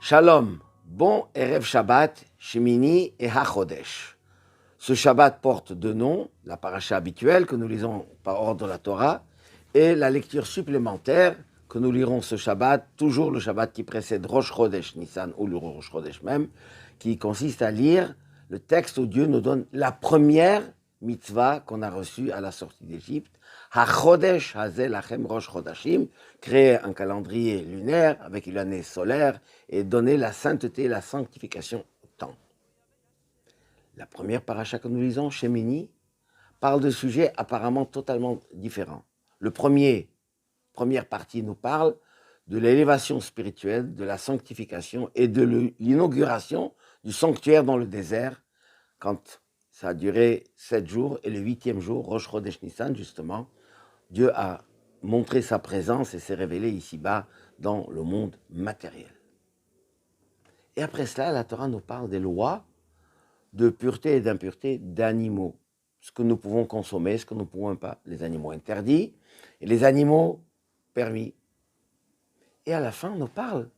Shalom, bon Erev Shabbat, Shemini et HaChodesh. Ce Shabbat porte deux noms, la paracha habituelle que nous lisons par ordre de la Torah et la lecture supplémentaire que nous lirons ce Shabbat, toujours le Shabbat qui précède Rosh Chodesh Nissan ou le Rosh Chodesh même, qui consiste à lire le texte où Dieu nous donne la première mitzvah qu'on a reçue à la sortie d'Égypte, HaChodesh Hazel Lachem Rosh Chodashim, créer un calendrier lunaire avec une année solaire et donner la sainteté, la sanctification au temps. La première paracha que nous lisons, Shemini, parle de sujets apparemment totalement différents. Première partie nous parle de l'élévation spirituelle, de la sanctification et de l'inauguration du sanctuaire dans le désert, quand ça a duré 7 jours, et le 8e jour, Rosh Chodesh Nissan, justement, Dieu a montré sa présence et s'est révélé ici-bas dans le monde matériel. Et après cela, la Torah nous parle des lois de pureté et d'impureté d'animaux. Ce que nous pouvons consommer, ce que nous ne pouvons pas. Les animaux interdits et les animaux permis. Et à la fin, on nous parle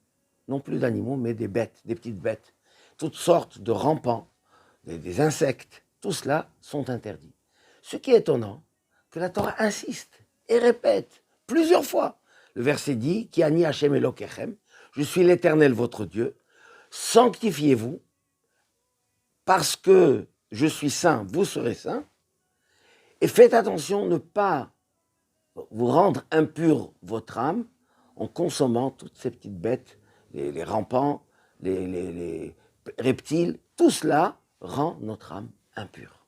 non plus d'animaux, mais des bêtes, des petites bêtes. Toutes sortes de rampants, des insectes, tout cela sont interdits. Ce qui est étonnant, que la Torah insiste et répète plusieurs fois. Le verset dit, Ki ani Hashem Elokechem, je suis l'Éternel votre Dieu, sanctifiez-vous, parce que je suis saint, vous serez saints, et faites attention à ne pas vous rendre impur votre âme en consommant toutes ces petites bêtes, les rampants, les reptiles, tout cela rend notre âme impure.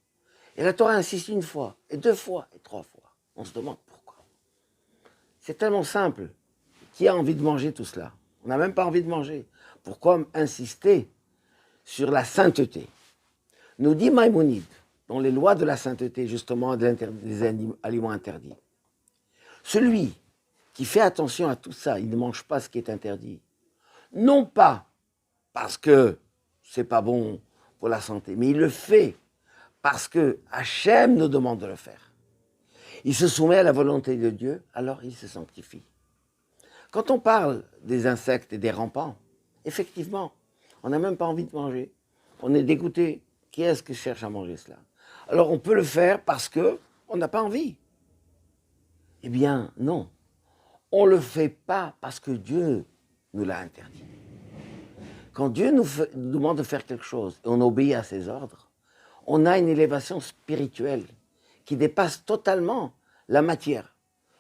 Et la Torah insiste une fois, et 2 fois, et 3 fois. On se demande pourquoi. C'est tellement simple. Qui a envie de manger tout cela? On n'a même pas envie de manger. Pourquoi insister sur la sainteté? Nous dit Maïmonide, dans les lois de la sainteté, justement, des aliments interdits. Celui qui fait attention à tout ça, il ne mange pas ce qui est interdit. Non pas parce que c'est pas bon pour la santé, mais il le fait parce que Hachem nous demande de le faire. Il se soumet à la volonté de Dieu, alors il se sanctifie. Quand on parle des insectes et des rampants, effectivement, on n'a même pas envie de manger. On est dégoûté. Qui est-ce qui cherche à manger cela? Alors on peut le faire parce qu'on n'a pas envie. Eh bien, non. On ne le fait pas parce que Dieu nous l'a interdit. Quand Dieu nous demande de faire quelque chose et on obéit à ses ordres, on a une élévation spirituelle qui dépasse totalement la matière.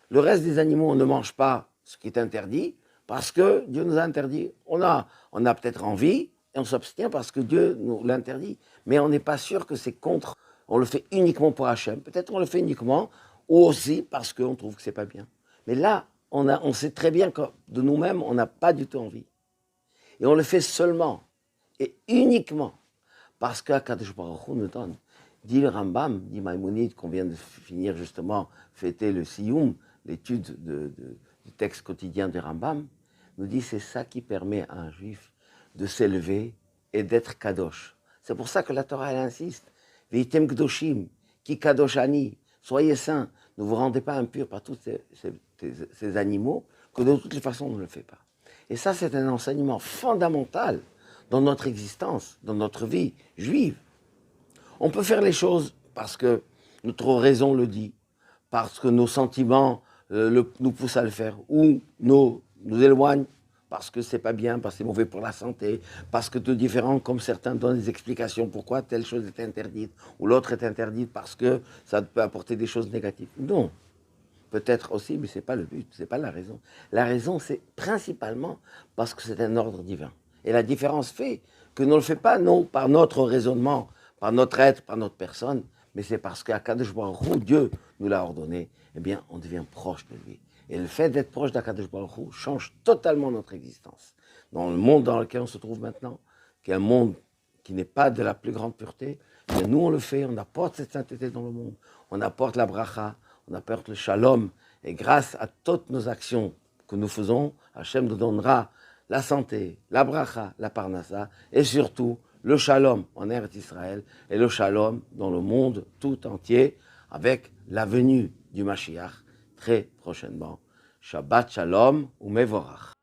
Le reste des animaux, on ne mange pas ce qui est interdit parce que Dieu nous a interdit. On a peut-être envie et on s'abstient parce que Dieu nous l'interdit. Mais on n'est pas sûr que c'est contre. On le fait uniquement pour Hachem. Peut-être on le fait uniquement ou aussi parce qu'on trouve que c'est pas bien. Mais là, on sait très bien que de nous-mêmes, on n'a pas du tout envie. Et on le fait seulement et uniquement parce qu'Akadosh Baruch Hu nous donne. Dit le Rambam, dit Maïmonide, qu'on vient de finir justement, fêter le Siyum, l'étude du texte quotidien du Rambam, nous dit c'est ça qui permet à un juif de s'élever et d'être kadosh. C'est pour ça que la Torah, elle insiste. Veitem kdoshim, ki kadosh ani, soyez saints, ne vous rendez pas impurs par tous ces animaux, que de toutes les façons on ne le fait pas. Et ça, c'est un enseignement fondamental dans notre existence, dans notre vie juive. On peut faire les choses parce que notre raison le dit, parce que nos sentiments nous poussent à le faire, ou nous éloignent parce que c'est pas bien, parce que c'est mauvais pour la santé, parce que de différents, comme certains donnent des explications pourquoi telle chose est interdite, ou l'autre est interdite parce que ça peut apporter des choses négatives. Non. Peut-être aussi, mais ce n'est pas le but, ce n'est pas la raison. La raison, c'est principalement parce que c'est un ordre divin. Et la différence fait que nous ne le fait pas, non, par notre raisonnement, par notre être, par notre personne, mais c'est parce qu'Akadosh Baruch Hu, Dieu nous l'a ordonné, eh bien, on devient proche de lui. Et le fait d'être proche d'Akadosh Baruch Hu change totalement notre existence. Dans le monde dans lequel on se trouve maintenant, qui est un monde qui n'est pas de la plus grande pureté, mais nous, on le fait, on apporte cette sainteté dans le monde, on apporte la bracha, on apporte le shalom, et grâce à toutes nos actions que nous faisons, Hachem nous donnera la santé, la bracha, la parnassa, et surtout le shalom en Eretz Israël, et le shalom dans le monde tout entier, avec la venue du Mashiach très prochainement. Shabbat shalom ou mevorach.